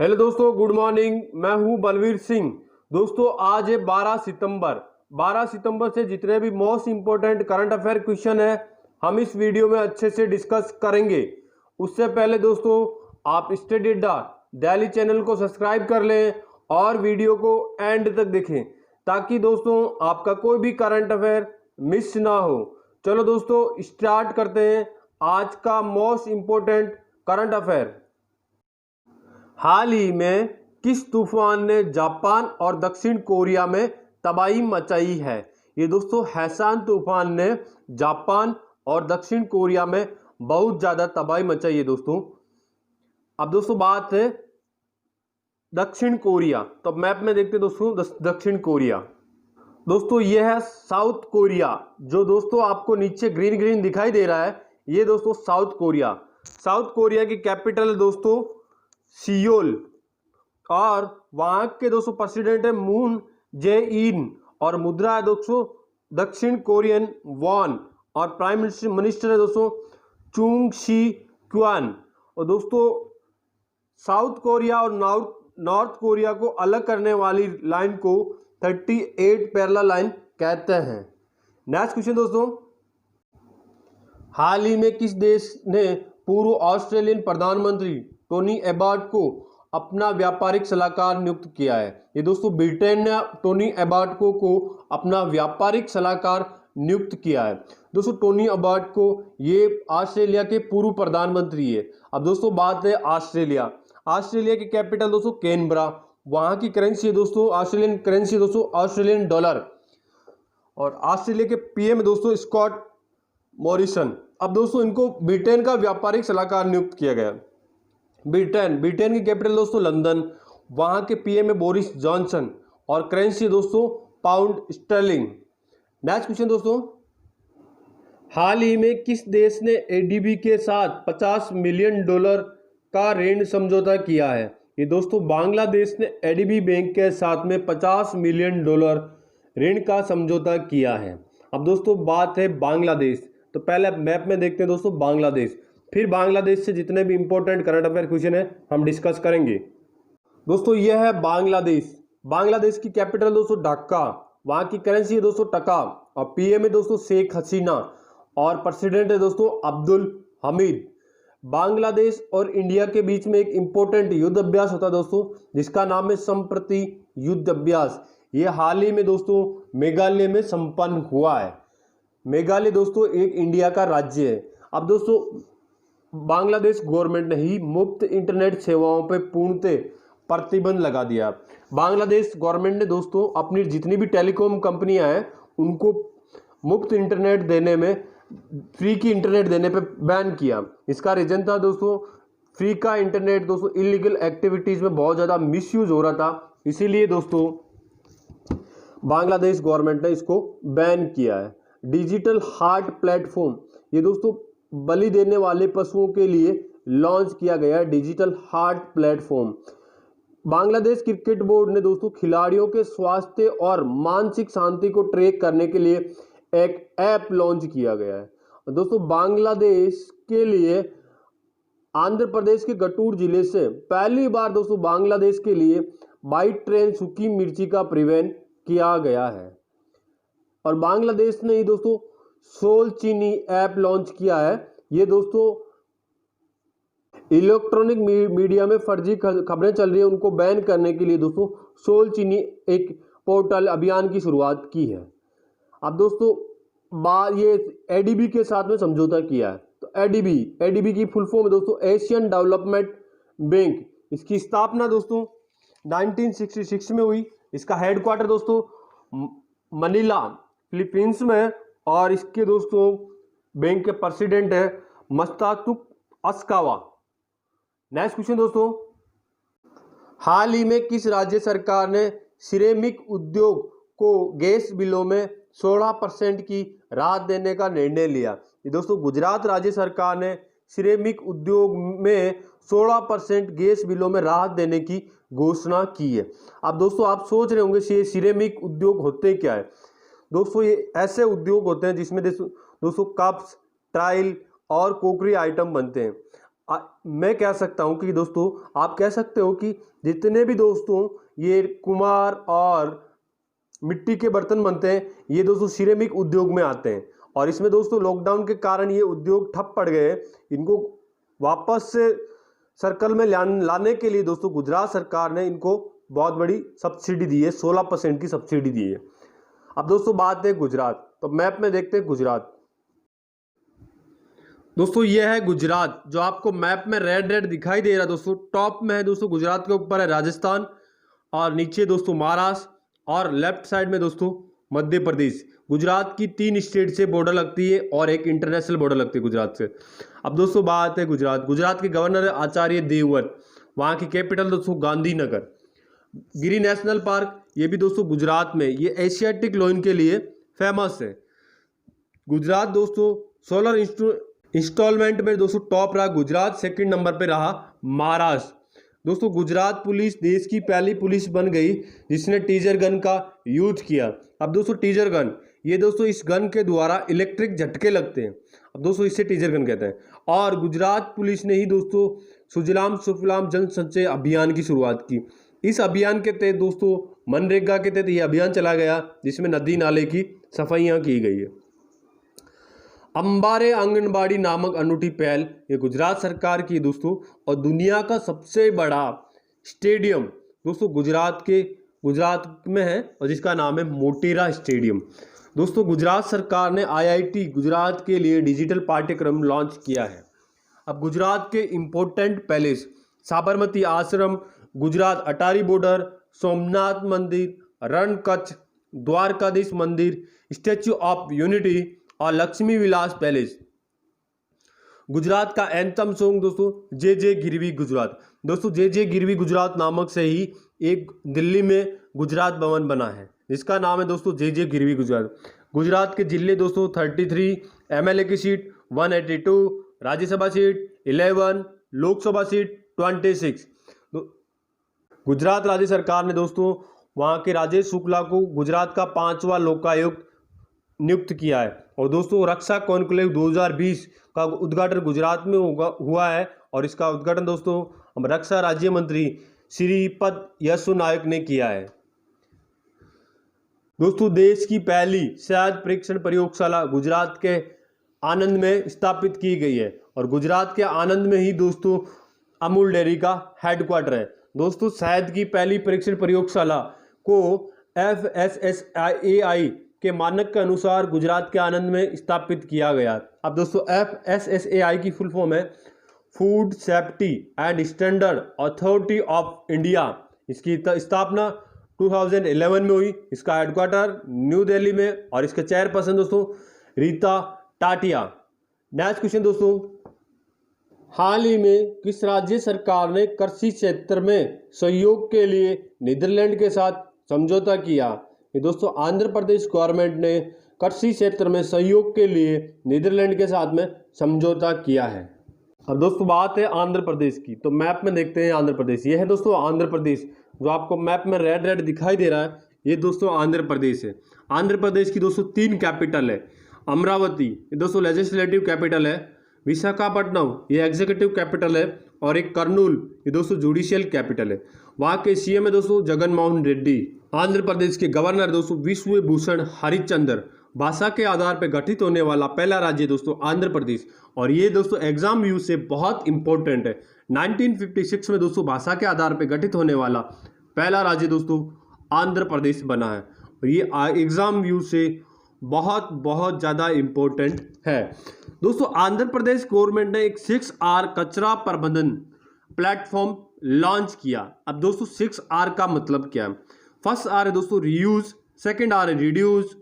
Hello दोस्तों, good morning. मैं हूं बलवीर सिंह। दोस्तों आज है 12 सितंबर। 12 सितंबर से जितने भी most important current affair question है हम इस वीडियो में अच्छे से डिस्कस करेंगे। उससे पहले दोस्तों आप स्टडी अड्डा डेली चैनल को सब्सक्राइब कर लें और वीडियो को एंड तक देखें ताकि दोस्तों आपका कोई भी करंट अफेयर मिस ना हो। चलो दोस्तों स्टार्ट करते हैं आज का मोस्ट इंपोर्टेंट करंट अफेयर। हाल ही में किस तूफान ने जापान और दक्षिण कोरिया में तबाही मचाई है? ये दोस्तों हैसान तूफान ने जापान और दक्षिण कोरिया में बहुत ज्यादा तबाही मचाई है दोस्तों। अब दोस्तों बात है दक्षिण कोरिया, तो मैप में देखते हैं दोस्तों दक्षिण कोरिया। दोस्तों यह है साउथ कोरिया, जो दोस्तों आपको नीचे ग्रीन ग्रीन दिखाई दे रहा है, ये दोस्तों साउथ कोरिया। साउथ कोरिया की कैपिटल है दोस्तों सियोल और वहां के दोस्तों प्रेसिडेंट है मून जे इन और मुद्रा है दोस्तों दक्षिण कोरियन वॉन और प्राइम मिनिस्टर है दोस्तों चुंग शी क्वान। और दोस्तों साउथ कोरिया और नॉर्थ कोरिया को अलग करने वाली लाइन को 38 पैरेलल लाइन कहते हैं। नेक्स्ट क्वेश्चन दोस्तों, हाल ही में किस देश ने पूर्व ऑस्ट्रेलियन प्रधानमंत्री टोनी एबार्ट को अपना व्यापारिक सलाहकार नियुक्त किया है? ये दोस्तों ब्रिटेन ने टोनी एबार्ट को अपना व्यापारिक सलाहकार नियुक्त किया है। दोस्तों टोनी एबार्ट को ये ऑस्ट्रेलिया के पूर्व प्रधानमंत्री है। अब दोस्तों बात है ऑस्ट्रेलिया। ऑस्ट्रेलिया की कैपिटल दोस्तों कैनबरा, वहां की करेंसी है दोस्तों ऑस्ट्रेलियन करेंसी दोस्तों ऑस्ट्रेलियन डॉलर और ऑस्ट्रेलिया के पीएम दोस्तों स्कॉट मॉरिसन। अब दोस्तों इनको ब्रिटेन का व्यापारिक सलाहकार नियुक्त किया गया। ब्रिटेन की कैपिटल दोस्तों लंदन, वहां के पीएम है बोरिस जॉनसन और करेंसी दोस्तों पाउंड स्टर्लिंग। नेक्स्ट क्वेश्चन दोस्तों, हाल ही में किस देश ने एडीबी के साथ $50 मिलियन का ऋण समझौता किया है? ये दोस्तों बांग्लादेश ने एडीबी बैंक के साथ में $50 मिलियन ऋण का समझौता किया है। अब दोस्तों बात है बांग्लादेश, तो पहले मैप में देखते हैं दोस्तों बांग्लादेश, फिर बांग्लादेश से जितने भी इंपॉर्टेंट करंट अफेयर क्वेश्चन है हम डिस्कस करेंगे। दोस्तों यह है बांग्लादेश। बांग्लादेश की कैपिटल दोस्तों ढाका, वहां की करेंसी है दोस्तों टका और पीएम है दोस्तों शेख हसीना और प्रेसिडेंट है दोस्तों अब्दुल हमीद। बांग्लादेश और इंडिया के बीच में एक इंपॉर्टेंट युद्ध अभ्यास होता है दोस्तों जिसका नाम है संप्रति युद्ध अभ्यास। ये हाल ही में दोस्तों मेघालय में संपन्न हुआ है। मेघालय दोस्तों एक इंडिया का राज्य है। अब दोस्तों बांग्लादेश गवर्नमेंट ने ही मुफ्त इंटरनेट सेवाओं पर पूर्णतः प्रतिबंध लगा दिया। बांग्लादेश गवर्नमेंट ने दोस्तों अपनी जितनी भी टेलीकॉम कंपनियां हैं उनको मुफ्त इंटरनेट देने में फ्री की इंटरनेट देने पे बैन किया। इसका रीजन था दोस्तों फ्री का इंटरनेट दोस्तों इलीगल एक्टिविटीज में बहुत ज़्यादा मिसयूज हो रहा था, इसीलिए दोस्तों बांग्लादेश गवर्नमेंट ने इसको बैन किया है। डिजिटल हार्ट प्लेटफॉर्म, ये दोस्तों बलि देने वाले पशुओं के लिए लॉन्च किया गया है digital heart platform. Bangladesh cricket board ने दोस्तों खिलाड़ियों के स्वास्थ्य और मानसिक शांति को ट्रैक करने के लिए एक ऐप लॉन्च किया गया है। दोस्तों बांग्लादेश के लिए आंध्र प्रदेश के गटूर जिले से पहली बार दोस्तों बांग्लादेश के लिए बाई ट्रेन सूखी मिर्ची का परिवहन किया गया है। और बांग्लादेश ने ही दोस्तों सोल चीनी ऐप लॉन्च किया है। ये दोस्तों इलेक्ट्रॉनिक मीडिया में फर्जी खबरें चल रही है उनको बैन करने के लिए दोस्तों सोल चीनी एक पोर्टल अभियान की शुरुआत की है। अब दोस्तों ये एडीबी के साथ में समझौता किया है। तो एडीबी की फुल फॉर्म है दोस्तों एशियन डेवलपमेंट बैंक। इसकी स्थापना दोस्तों 1966 में हुई। इसका हेडक्वार्टर दोस्तों मनीला फिलीपींस में और इसके दोस्तों बैंक के प्रेसिडेंट है मस्तातुक अस्कावा। नेक्स्ट क्वेश्चन दोस्तों, हाल ही में किस राज्य सरकार ने सिरेमिक उद्योग को गैस बिलों में 16% की राहत देने का निर्णय लिया? ये दोस्तों गुजरात राज्य सरकार ने सिरेमिक उद्योग में 16% गैस बिलों में राहत देने की घोषणा की है। अब दोस्तों आप सोच रहे होंगे ये सिरेमिक उद्योग होते क्या है? दोस्तों ये ऐसे उद्योग होते हैं जिसमें दोस्तों कप्स, टाइल और कोकरी आइटम बनते हैं। मैं कह सकता हूं कि दोस्तों आप कह सकते हो कि जितने भी दोस्तों ये कुम्हार और मिट्टी के बर्तन बनते हैं ये दोस्तों सिरेमिक उद्योग में आते हैं। और इसमें दोस्तों लॉकडाउन के कारण ये उद्योग ठप पड़ गए। इनको वापस से सर्कल में लाने के लिए दोस्तों गुजरात सरकार ने इनको बहुत बड़ी सब्सिडी दी है, 16% की सब्सिडी दी है। अब दोस्तों बात है गुजरात, तो मैप में देखते हैं गुजरात। दोस्तों ये है गुजरात, जो आपको मैप में रेड रेड दिखाई दे रहा है दोस्तों। टॉप में है दोस्तों गुजरात के ऊपर है राजस्थान, और नीचे दोस्तों महाराष्ट्र, और लेफ्ट साइड में दोस्तों मध्य प्रदेश। गुजरात की 3 स्टेट से बॉर्डर लगती है और एक इंटरनेशनल बॉर्डर लगती है गुजरात से। अब दोस्तों बात है गुजरात। गुजरात के गवर्नर है आचार्य देवव्रत। वहाँ की कैपिटल दोस्तों गांधीनगर। गिरी नेशनल पार्क ये भी दोस्तों गुजरात में, ये एशियाटिक लोइन के लिए फेमस है। गुजरात दोस्तों सोलर इंस्टॉलमेंट में दोस्तों टॉप रहा गुजरात, सेकंड नंबर पे रहा महाराष्ट्र। दोस्तों गुजरात पुलिस देश की पहली पुलिस बन गई जिसने टीजर गन का यूज किया। अब दोस्तों टीजर गन, ये दोस्तों इस गन के द्वारा इलेक्ट्रिक झटके लगते हैं। अब दोस्तों इससे टीजर गन कहते हैं। और गुजरात पुलिस ने ही दोस्तों सुजलाम सुफलाम जन संचय अभियान की शुरुआत की। इस अभियान के तहत दोस्तों मनरेगा के तहत यह अभियान चला गया जिसमें नदी नाले की सफाइयाँ की गई है। अंबारे आंगनबाड़ी नामक अनूठी पहल ये गुजरात सरकार की दोस्तों, और दुनिया का सबसे बड़ा स्टेडियम दोस्तों गुजरात में है और जिसका नाम है मोटेरा स्टेडियम। दोस्तों गुजरात सरकार ने IIT गुजरात के लिए डिजिटल पाठ्यक्रम लॉन्च किया है। अब गुजरात के इम्पोर्टेंट पैलेस, साबरमती आश्रम, गुजरात अटारी बॉर्डर, सोमनाथ मंदिर, रण कच्छ, द्वारकाधीश मंदिर, स्टैच्यू ऑफ यूनिटी और लक्ष्मी विलास पैलेस। गुजरात का एंथम सॉन्ग दोस्तों जे जे गिरवी गुजरात। दोस्तों जे जे गिरवी गुजरात नामक से ही एक दिल्ली में गुजरात भवन बना है जिसका नाम है दोस्तों जे जे गिरवी गुजरात। गुजरात के जिले दोस्तों 33, MLA की seat 182, Rajya Sabha seat 11, Lok Sabha seat 26। Gujarat राज्य सरकार ने दोस्तों वहाँ के राजेश शुक्ला को गुजरात का 5वां लोकायुक्त नियुक्त किया है। और दोस्तों रक्षा कॉन्क्लेव 2020 का उद्घाटन गुजरात में हुआ है और इसका उद्घाटन दोस्तों रक्षा राज्य मंत्री श्रीपद यसो नायक ने किया है। दोस्तों देश की पहली शहद परीक्षण प्रयोगशाला गुजरात के आनंद में स्थापित की गई है और गुजरात के आनंद में ही दोस्तों अमूल डेयरी का हेडक्वार्टर है। दोस्तों शहद की पहली परीक्षण प्रयोगशाला को FSSAI के मानक के अनुसार गुजरात के आनंद में स्थापित किया गया। अब दोस्तों FSSAI की फुल फॉर्म है food safety and standard authority of India. इसकी स्थापना 2011 में हुई। इसका हेडक्वार्टर न्यू दिल्ली में और इसके चेयरपर्सन दोस्तों रीता टाटिया। नेक्स्ट क्वेश्चन दोस्तों, हाल ही में किस राज्य सरकार ने कृषि क्षेत्र में सहयोग के लिए नीदरलैंड के साथ समझौता किया? ये दोस्तों आंध्र प्रदेश गवर्नमेंट ने कृषि क्षेत्र में सहयोग के लिए नीदरलैंड के साथ में समझौता किया है। अब दोस्तों बात है आंध्र प्रदेश की, तो मैप में देखते हैं आंध्र प्रदेश। ये है दोस्तों आंध्र प्रदेश, जो आपको मैप में रेड रेड दिखाई दे रहा है, ये दोस्तों आंध्र प्रदेश है। आंध्र प्रदेश की दोस्तों 3 कैपिटल है। अमरावती ये दोस्तों लेजिस्लेटिव कैपिटल है, विशाखापट्टनम ये एग्जीक्यूटिव कैपिटल है, और एक कर्नूल ये दोस्तों जुडिशियल कैपिटल है। वहाँ के CM है दोस्तों जगन मोहन रेड्डी। आंध्र प्रदेश के गवर्नर दोस्तों विश्वभूषण हरिश्चंद्र। भाषा के आधार पर गठित होने वाला पहला राज्य दोस्तों आंध्र प्रदेश, और ये दोस्तों एग्जाम व्यू से बहुत इंपॉर्टेंट है। 1956 में दोस्तों भाषा के आधार पर गठित होने वाला पहला राज्य दोस्तों आंध्र प्रदेश बना है, और ये एग्जाम व्यू से बहुत ज़्यादा इम्पोर्टेंट है। दोस्तों आंध्र प्रदेश गवर्नमेंट ने एक 6R कचरा प्रबंधन प्लेटफॉर्म लॉन्च किया। अब दोस्तों 6R का मतलब क्या है? फर्स्ट R है दोस्तों रीयूज, सेकंड R है रिड्यूस,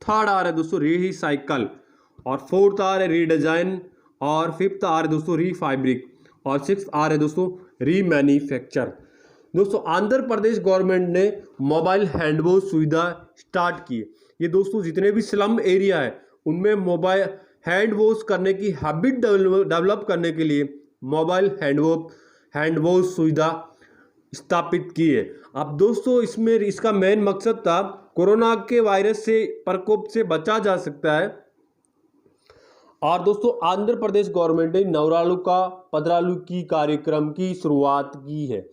थर्ड R है दोस्तों रीसाइकल, और फोर्थ R है रीडिजाइन, और फिफ्थ R है दोस्तों रीफैब्रिक, और सिक्स्थ R है दोस्तों रीमैन्युफैक्चर। दोस्तों आंध्र प्रदेश गवर्नमेंट ने मोबाइल हैंड वॉश सुविधा स्टार्ट की। ये दोस्तों जितने भी स्लम एरिया है उनमें मोबाइल हैंड वॉश करने की हैबिट डेवलप करने के लिए मोबाइल हैंड वॉश सुविधा स्थापित की है। अब दोस्तों इसका मेन मकसद था कोरोना के वायरस से प्रकोप से बचा जा सकता है, और दोस्तों आंध्र प्रदेश गवर्नमेंट ने नवरालु का पदरालु की कार्यक्रम की शुरुआत की है।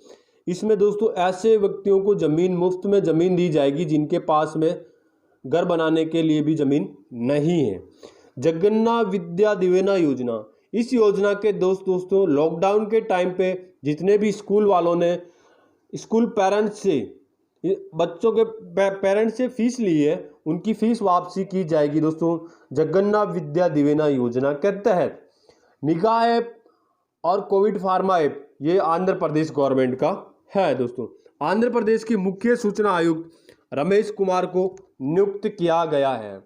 इसमें दोस्तों ऐसे व्यक्तियों को ज़मीन मुफ्त में ज़मीन दी जाएगी जिनके पास में घर बनाने के लिए भी ज़मीन नहीं है। जगन्ना विद्या दिवेना योजना, इस योजना के दोस्तों लॉकडाउन के टाइम पे जितने भी स्कूल वालों ने स्कूल पेरेंट्स से बच्चों के पेरेंट्स से फीस ली है, उनकी फीस वापसी की जाएगी दोस्तों जगन्ना विद्या दिवेना योजना के तहत। निगाह ऐप और कोविड फार्मा ऐप ये आंध्र प्रदेश गवर्नमेंट का है दोस्तों। आंध्र प्रदेश के मुख्य सूचना आयुक्त रमेश कुमार को नियुक्त किया गया है।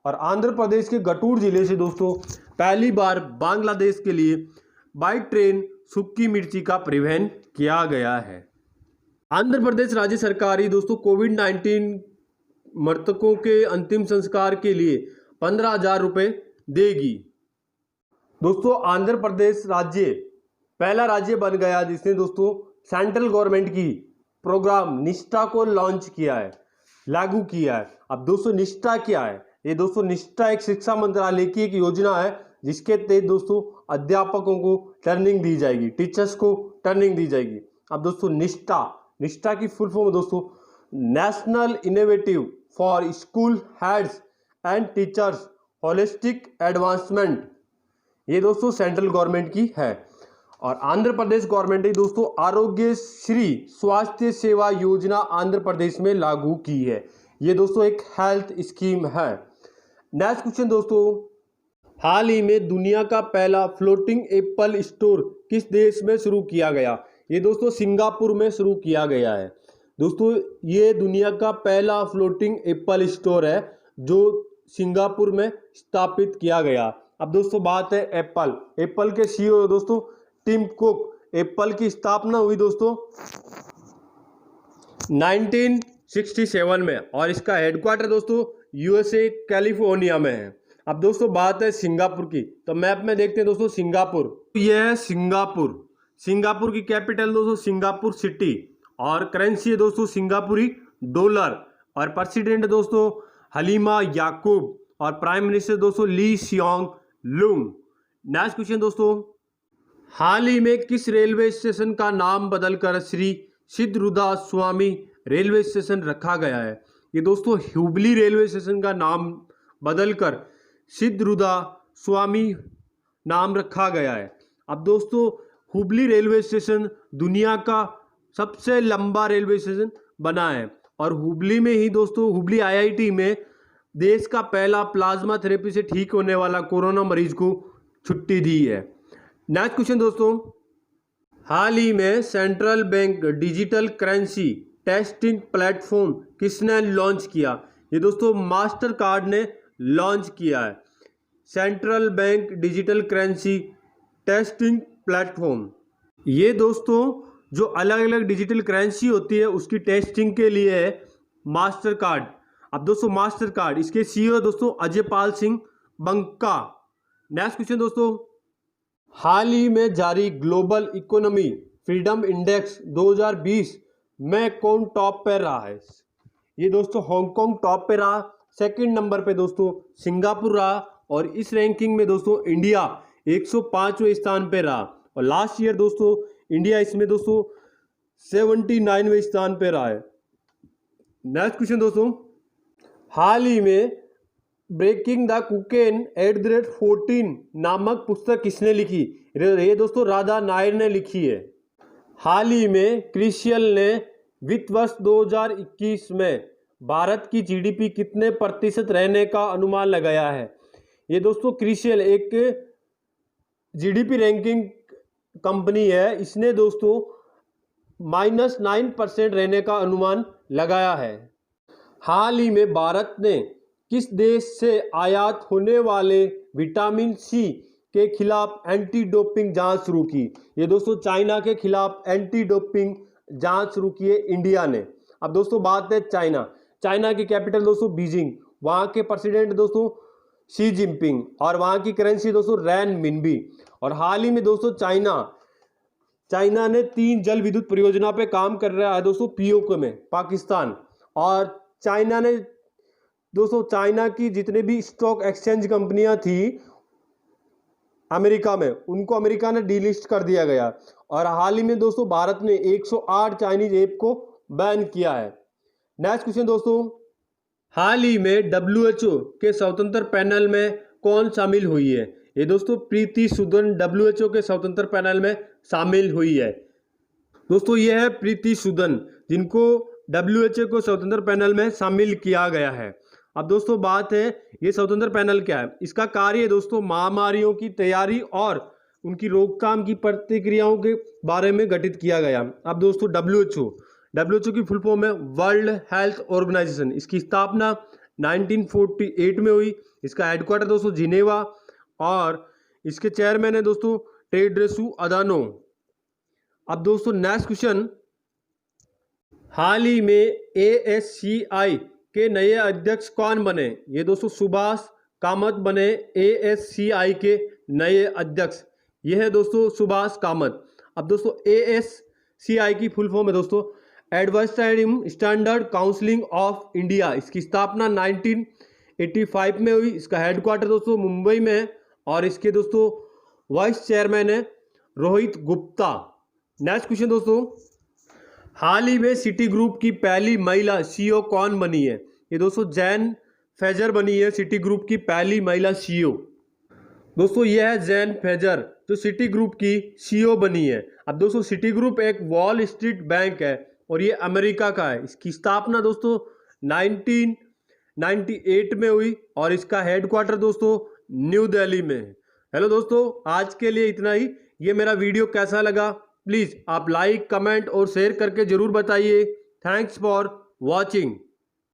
और आंध्र प्रदेश के गटूर जिले से दोस्तों पहली बार बांग्लादेश के लिए बाई ट्रेन सूखी मिर्ची का परिवहन किया गया है। आंध्र प्रदेश राज्य सरकार ही दोस्तों कोविड-19 मृतकों के अंतिम संस्कार के लिए 15,000 रुपये देगी। दोस्तों आंध्र प्रदेश राज्य पहला राज्य बन गया जिसने दोस्तों सेंट्रल गवर्नमेंट की प्रोग्राम निष्ठा को लॉन्च किया है, लागू किया है। अब दोस्तों निष्ठा क्या है? ये दोस्तों निष्ठा एक शिक्षा मंत्रालय की एक योजना है जिसके तहत दोस्तों अध्यापकों को ट्रेनिंग दी जाएगी, टीचर्स को ट्रेनिंग दी जाएगी। अब दोस्तों निष्ठा की फुल फॉर्म दोस्तों national innovative for school heads and teachers holistic advancement, ये दोस्तों सेंट्रल गवर्नमेंट की है। और आंध्र प्रदेश गवर्नमेंट ने दोस्तों आरोग्य श्री स्वास्थ्य सेवा योजना आंध्र प्रदेश में लागू की है। ये दोस्तों एक हेल्थ स्कीम है। नेक्स्ट क्वेश्चन दोस्तों, हाल ही में दुनिया का पहला फ्लोटिंग एप्पल स्टोर किस देश में शुरू किया गया? ये दोस्तों सिंगापुर में शुरू किया गया है। दोस्तों ये दुनिया का पहला फ्लोटिंग एप्पल स्टोर है जो सिंगापुर में स्थापित किया गया। अब दोस्तों बात है एप्पल के सीईओ दोस्तों टिम कुक। एप्पल की स्थापना हुई दोस्तों 1967 में और इसका हेडक्वार्टर दोस्तों यूएसए कैलिफोर्निया में है। अब दोस्तों बात है सिंगापुर की, तो मैप में देखते हैं दोस्तों सिंगापुर, यह है सिंगापुर की कैपिटल दोस्तों सिंगापुर सिटी और करेंसी है दोस्तों सिंगापुरी डॉलर और प्रेसिडेंट दोस्तों हलीमा याकूब और प्राइम मिनिस्टर दोस्तों ली सियोंग लुंग। नेक्स्ट क्वेश्चन दोस्तों, हाल ही में किस रेलवे स्टेशन का नाम बदलकर श्री सिद्धरूदा स्वामी रेलवे स्टेशन रखा गया है? ये दोस्तों हुबली रेलवे स्टेशन का नाम बदलकर सिद्धरूदा स्वामी नाम रखा गया है। अब दोस्तों हुबली रेलवे स्टेशन दुनिया का सबसे लंबा रेलवे स्टेशन बना है और हुबली में ही दोस्तों हुबली आईआईटी में देश का पहला प्लाज्मा थेरेपी से ठीक होने वाला कोरोना मरीज को छुट्टी दी है। नेक्स्ट क्वेश्चन दोस्तों, हाल ही में central bank digital currency testing platform किसने लॉन्च किया? ये दोस्तों मास्टर कार्ड ने लॉन्च किया है central bank digital currency testing platform. ये दोस्तों जो अलग अलग डिजिटल करेंसी होती है उसकी टेस्टिंग के लिए है मास्टर कार्ड। अब दोस्तों मास्टर कार्ड इसके सीईओ दोस्तों अजय पाल सिंह बंका। नेक्स्ट क्वेश्चन दोस्तों, हाल ही में जारी ग्लोबल इकोनॉमी फ्रीडम इंडेक्स 2020 में कौन टॉप पे रहा है? ये दोस्तों हांगकांग टॉप पे रहा, सेकंड नंबर पे दोस्तों सिंगापुर रहा और इस रैंकिंग में दोस्तों इंडिया 105वें स्थान पे रहा और लास्ट ईयर दोस्तों इंडिया इसमें दोस्तों 79वें स्थान पे रहा है। नेक्स्ट क्वेश्चन दोस्तों, हाल ही में ब्रेकिंग द कोकेन @14 नामक पुस्तक किसने लिखी? ये दोस्तों राधा नायर ने लिखी है। हाल ही में क्रिसियल ने वित्त वर्ष 2021 में भारत की जीडीपी कितने प्रतिशत रहने का अनुमान लगाया है? ये दोस्तों क्रिसियल एक जीडीपी रैंकिंग कंपनी है, इसने दोस्तों -9% रहने का अनुमान लगाया है। हाल ही में भारत ने किस देश से आयात होने वाले विटामिन सी के खिलाफ एंटी डोपिंग जांच शुरू की? ये दोस्तों चाइना के खिलाफ एंटी डोपिंग जांच शुरू की है इंडिया ने। अब दोस्तों बात है चाइना की कैपिटल दोस्तों बीजिंग, वहाँ के प्रेसिडेंट दोस्तों शी जिनपिंग और वहाँ की करेंसी दोस्तों रैन मिनबी। और हाल ही में दोस्तों चाइना ने 3 जल विद्युत परियोजना पे काम कर रहा है दोस्तों पीओके में पाकिस्तान। और चाइना की जितने भी स्टॉक एक्सचेंज कंपनियां थी अमेरिका में, उनको अमेरिका ने डीलिस्ट कर दिया गया। और हाल ही में दोस्तों भारत ने 108 चाइनीज ऐप को बैन किया है। नेक्स्ट क्वेश्चन दोस्तों, हाल ही में WHO के स्वतंत्र पैनल में कौन शामिल हुई है? ये दोस्तों प्रीति सूदन WHO के स्वतंत्र पैनल में शामिल हुई है। दोस्तों ये है प्रीति सूदन, जिनको WHO को स्वतंत्र पैनल में शामिल किया गया है। अब दोस्तों बात है, ये स्वतंत्र पैनल क्या है? इसका कार्य है दोस्तों महामारियों की तैयारी और उनकी रोकथाम की प्रतिक्रियाओं के बारे में गठित किया गया। अब दोस्तों WHO की फुल फॉर्म है वर्ल्ड हेल्थ ऑर्गेनाइजेशन। इसकी स्थापना 1948 में हुई। इसका हेडक्वार्टर दोस्तों जिनेवा और इसके चेयरमैन है दोस्तों टेड्रोस अधानोम। अब दोस्तों नेक्स्ट क्वेश्चन, हाल ही में ASCI के नए अध्यक्ष कौन बने? ये दोस्तों सुभाष कामत बने ASCI के नए अध्यक्ष। ये है दोस्तों सुभाष कामत। अब दोस्तों ASCI की फुल फॉर्म है दोस्तों advisory standard council of India. इसकी स्थापना 1985 में हुई। इसका हेडक्वार्टर दोस्तों मुंबई में है और इसके दोस्तों वाइस चेयरमैन है रोहित गुप्ता। नेक्स्ट क्वेश्चन दोस्तों, हाल ही में सिटी ग्रुप की पहली महिला CEO कौन बनी है? ये दोस्तों जैन फेजर बनी है सिटी ग्रुप की पहली महिला CEO। दोस्तों यह है जैन फेजर जो सिटी ग्रुप की CEO बनी है। अब दोस्तों सिटी ग्रुप एक वॉल स्ट्रीट बैंक है और ये अमेरिका का है। इसकी स्थापना दोस्तों 1998 में हुई और इसका हेडक्वार्टर दोस्तों न्यू दिल्ली में है। हेलो दोस्तों, आज के लिए इतना ही। ये मेरा वीडियो कैसा लगा प्लीज़ आप लाइक, कमेंट और शेयर करके ज़रूर बताइए। Thanks for watching.